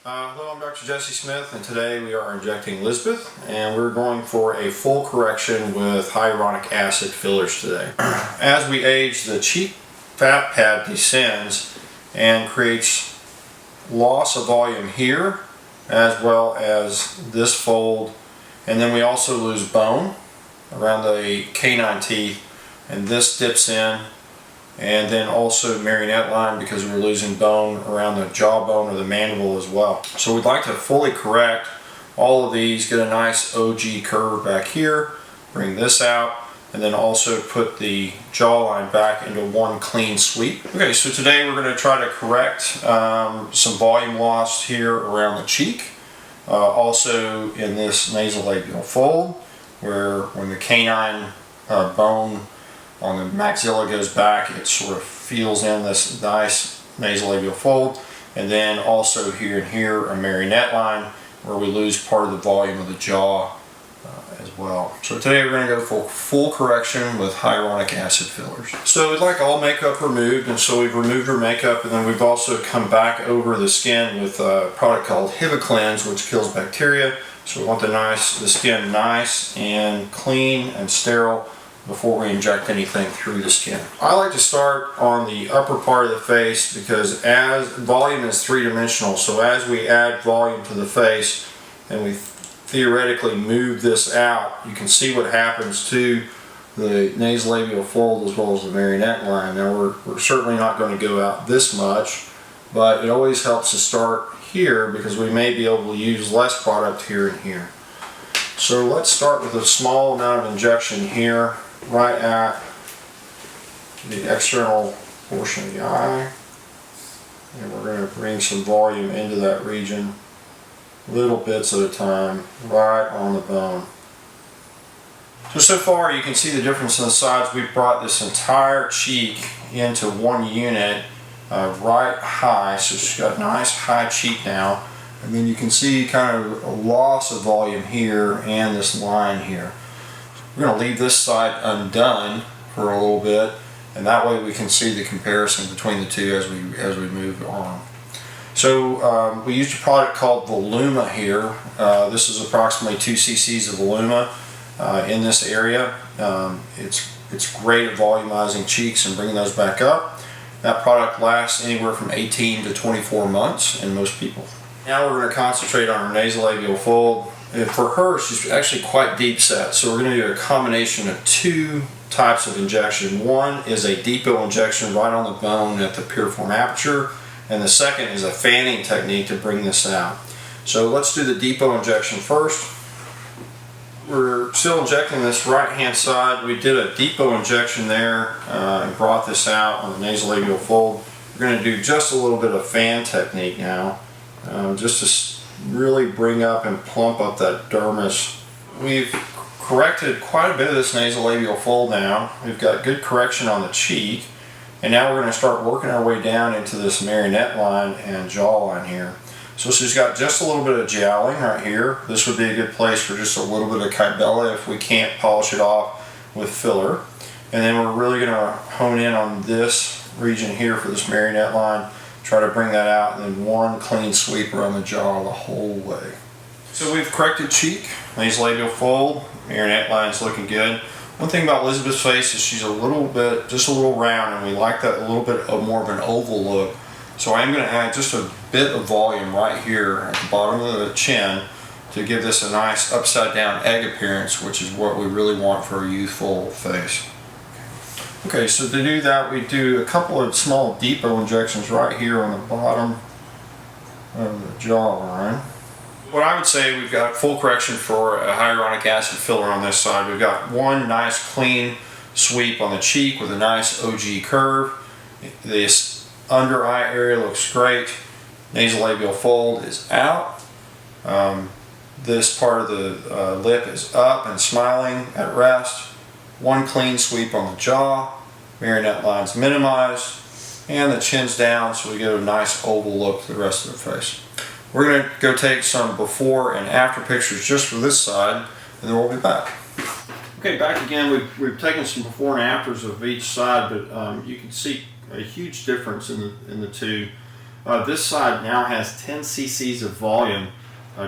Hello, I'm Dr. Jesse Smith, and today we are injecting Lizbeth, and we're going for a full correction with hyaluronic acid fillers today. As we age, the cheek fat pad descends and creates loss of volume here, as well as this fold, and then we also lose bone around the canine teeth, and this dips in. And then also marionette line because we're losing bone around the jawbone or the mandible as well. So we'd like to fully correct all of these, get a nice OG curve back here, bring this out, and then also put the jawline back into one clean sweep. Okay, so today we're going to try to correct some volume loss here around the cheek. Also in this nasolabial fold, where when the canine bone on the maxilla goes back, it sort of feels in this nice nasolabial fold. And then also here and here a marionette line where we lose part of the volume of the jaw as well. So today we're going to go for full correction with hyaluronic acid fillers. So we'd like all makeup removed, and so we've removed our makeup, and then we've also come back over the skin with a product called Cleanse, which kills bacteria. So we want the skin nice and clean and sterile before we inject anything through the skin. I like to start on the upper part of the face because as volume is three-dimensional, so as we add volume to the face and we theoretically move this out, you can see what happens to the nasolabial fold as well as the marionette line. Now we're certainly not going to go out this much, but it always helps to start here because we may be able to use less product here and here. So let's start with a small amount of injection here, right at the external portion of the eye, and we're going to bring some volume into that region, little bits at a time, right on the bone. So far you can see the difference in the sides. We've brought this entire cheek into one unit, right high, so she's got a nice high cheek now, and then you can see kind of a loss of volume here and this line here. We're going to leave this side undone for a little bit, and that way we can see the comparison between the two as we move on. So we used a product called Voluma here. This is approximately 2 cc's of Voluma in this area. It's great at volumizing cheeks and bringing those back up. That product lasts anywhere from 18 to 24 months in most people. Now we're going to concentrate on our nasolabial fold. And for her, she's actually quite deep set, so we're going to do a combination of two types of injection. One is a depot injection right on the bone at the piriform aperture, and the second is a fanning technique to bring this out. So let's do the depot injection first. We're still injecting this right hand side. We did a depot injection there and brought this out on the nasolabial fold. We're going to do just a little bit of fan technique now, just to really bring up and plump up that dermis. We've corrected quite a bit of this nasolabial fold now. We've got good correction on the cheek, and now we're going to start working our way down into this marionette line and jawline here. So she's got just a little bit of jowling right here. This would be a good place for just a little bit of Kybella if we can't polish it off with filler. And then we're really going to hone in on this region here for this marionette line. Try to bring that out, and then one clean sweep around the jaw the whole way. So we've corrected cheek, nasolabial fold, marionette line's looking good. One thing about Lizbeth's face is she's just a little round, and we like that a little bit more of an oval look. So I'm going to add just a bit of volume right here at the bottom of the chin to give this a nice upside down egg appearance, which is what we really want for a youthful face. Okay, so to do that, we do a couple of small depot injections right here on the bottom of the jawline. What I would say, we've got full correction for a hyaluronic acid filler on this side. We've got one nice clean sweep on the cheek with a nice OG curve. This under eye area looks great. Nasolabial fold is out. This part of the lip is up and smiling at rest. One clean sweep on the jaw, marionette lines minimized, and the chin's down, so we get a nice oval look to the rest of the face. We're going to go take some before and after pictures just for this side, and then we'll be back. Okay, back again. We've taken some before and afters of each side, but you can see a huge difference in the two. This side now has 10 cc's of volume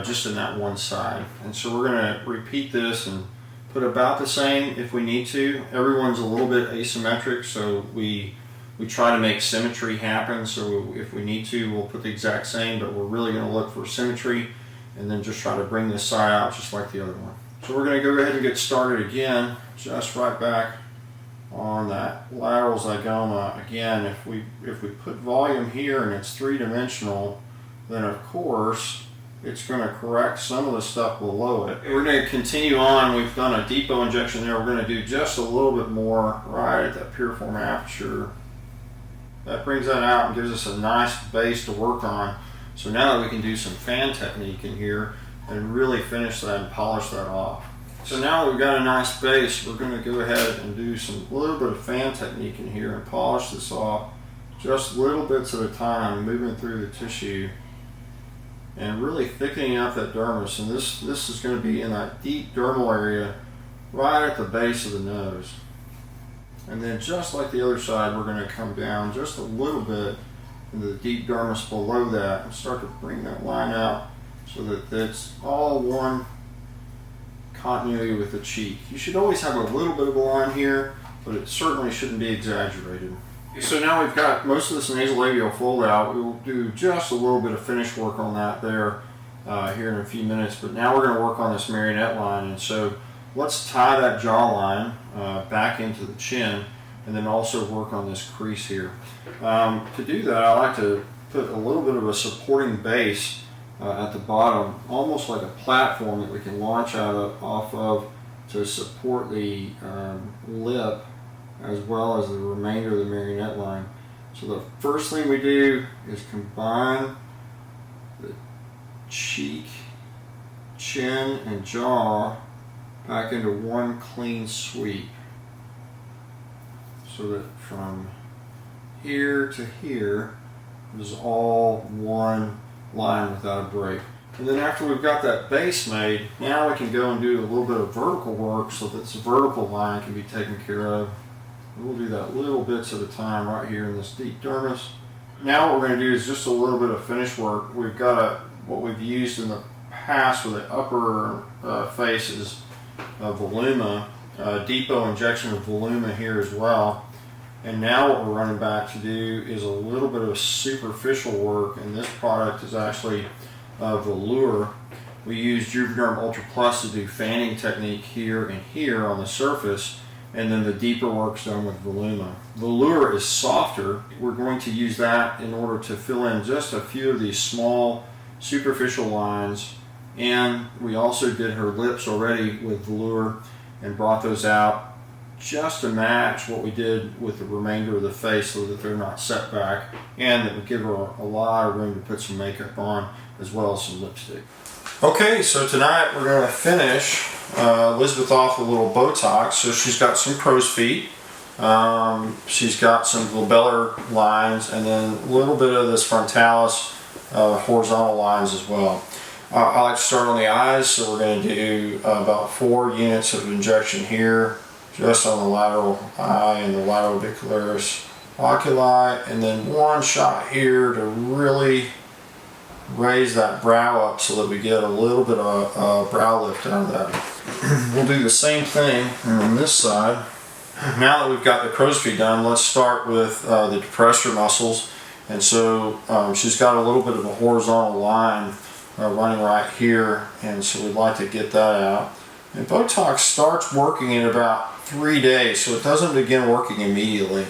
just in that one side. And so we're going to repeat this and put about the same if we need to. Everyone's a little bit asymmetric, so we try to make symmetry happen. So if we need to, we'll put the exact same, but we're really going to look for symmetry and then just try to bring this side out just like the other one. So we're going to go ahead and get started again, just right back on that lateral zygoma. Again, if we put volume here and it's three-dimensional, then of course it's going to correct some of the stuff below it. We're going to continue on. We've done a depot injection there. We're going to do just a little bit more right at that piriform aperture. That brings that out and gives us a nice base to work on. So now that we can do some fan technique in here and really finish that and polish that off. So now that we've got a nice base, we're going to go ahead and do a little bit of fan technique in here and polish this off just little bits at a time, moving through the tissue and really thickening out that dermis. And this is going to be in that deep dermal area right at the base of the nose. And then just like the other side, we're going to come down just a little bit into the deep dermis below that and start to bring that line out so that it's all one continuity with the cheek. You should always have a little bit of a line here, but it certainly shouldn't be exaggerated. So now we've got most of this nasolabial fold out. We will do just a little bit of finish work on that there here in a few minutes, but now we're going to work on this marionette line. And so let's tie that jawline back into the chin and then also work on this crease here. To do that, I like to put a little bit of a supporting base at the bottom, almost like a platform that we can launch off of to support the lip as well as the remainder of the marionette line. So the first thing we do is combine the cheek, chin, and jaw back into one clean sweep, so that from here to here is all one line without a break. And then after we've got that base made, now we can go and do a little bit of vertical work so that this vertical line can be taken care of. And we'll do that little bits at a time right here in this deep dermis. Now what we're going to do is just a little bit of finish work. We've got what we've used in the past with the upper face is Voluma, depot injection of Voluma here as well. And now what we're running back to do is a little bit of superficial work, and this product is actually Vollure. We use Juvederm Ultra Plus to do fanning technique here and here on the surface, and then the deeper work's done with Voluma. Vollure is softer. We're going to use that in order to fill in just a few of these small superficial lines, and we also did her lips already with Vollure and brought those out just to match what we did with the remainder of the face so that they're not set back, and that would give her a lot of room to put some makeup on as well as some lipstick. Okay, so tonight we're going to finish Lizbeth off with a little Botox. So she's got some crow's feet, she's got some glabellar lines, and then a little bit of this frontalis horizontal lines as well. I like to start on the eyes, so we're going to do about 4 units of injection here, just on the lateral eye and the lateral orbicularis oculi, and then 1 shot here to really raise that brow up so that we get a little bit of brow lift out of that. We'll do the same thing on this side. Now that we've got the crow's feet done, let's start with the depressor muscles. And so she's got a little bit of a horizontal line running right here, and so we'd like to get that out. And Botox starts working in about 3 days, so it doesn't begin working immediately.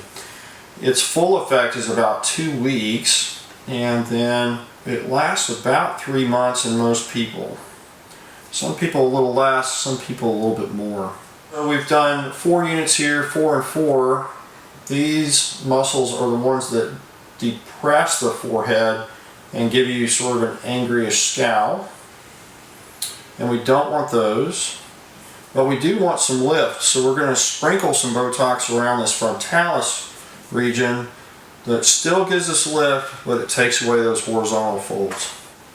Its full effect is about 2 weeks, and then it lasts about 3 months in most people. Some people a little less, some people a little bit more. So we've done 4 units here, 4 and 4. These muscles are the ones that depress the forehead and give you sort of an angryish scowl. And we don't want those. But we do want some lift, so we're going to sprinkle some Botox around this frontalis region that still gives us lift, but it takes away those horizontal folds.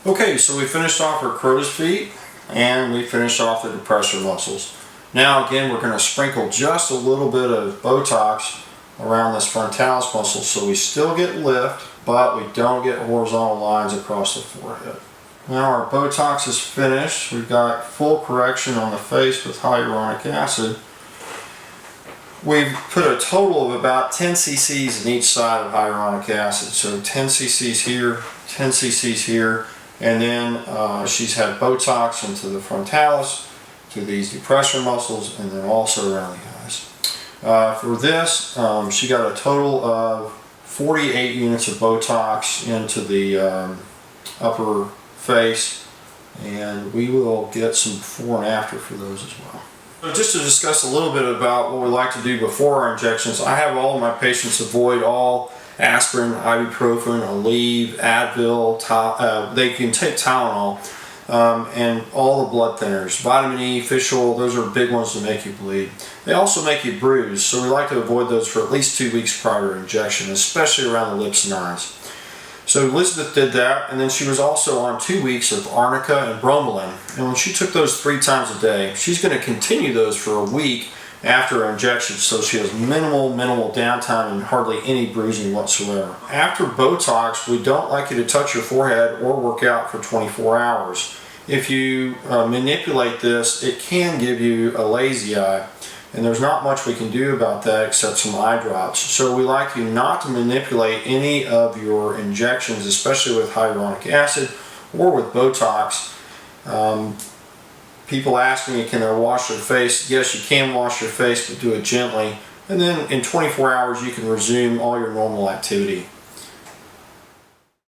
Okay, so we finished off our crow's feet, and we finished off the depressor muscles. Now again, we're going to sprinkle just a little bit of Botox around this frontalis muscle so we still get lift, but we don't get horizontal lines across the forehead. Now our Botox is finished. We've got full correction on the face with hyaluronic acid. We've put a total of about 10 cc's in each side of hyaluronic acid. So 10 cc's here, 10 cc's here, and then she's had Botox into the frontalis, to these depressor muscles, and then also around the eyes. For this, she got a total of 48 units of Botox into the upper face, and we will get some before and after for those as well. So just to discuss a little bit about what we like to do before our injections, I have all of my patients avoid all aspirin, ibuprofen, Aleve, Advil, they can take Tylenol, and all the blood thinners, vitamin E, fish oil, those are big ones to make you bleed. They also make you bruise, so we like to avoid those for at least 2 weeks prior to injection, especially around the lips and eyes. So Lizbeth did that, and then she was also on 2 weeks of arnica and bromelain. And when she took those 3 times a day, she's going to continue those for a week after her injection, so she has minimal downtime and hardly any bruising whatsoever. After Botox, we don't like you to touch your forehead or work out for 24 hours. If you manipulate this, it can give you a lazy eye. And there's not much we can do about that except some eye drops. So we like you not to manipulate any of your injections, especially with hyaluronic acid or with Botox. People ask me, can I wash their face? Yes, you can wash your face, but do it gently. And then in 24 hours, you can resume all your normal activity.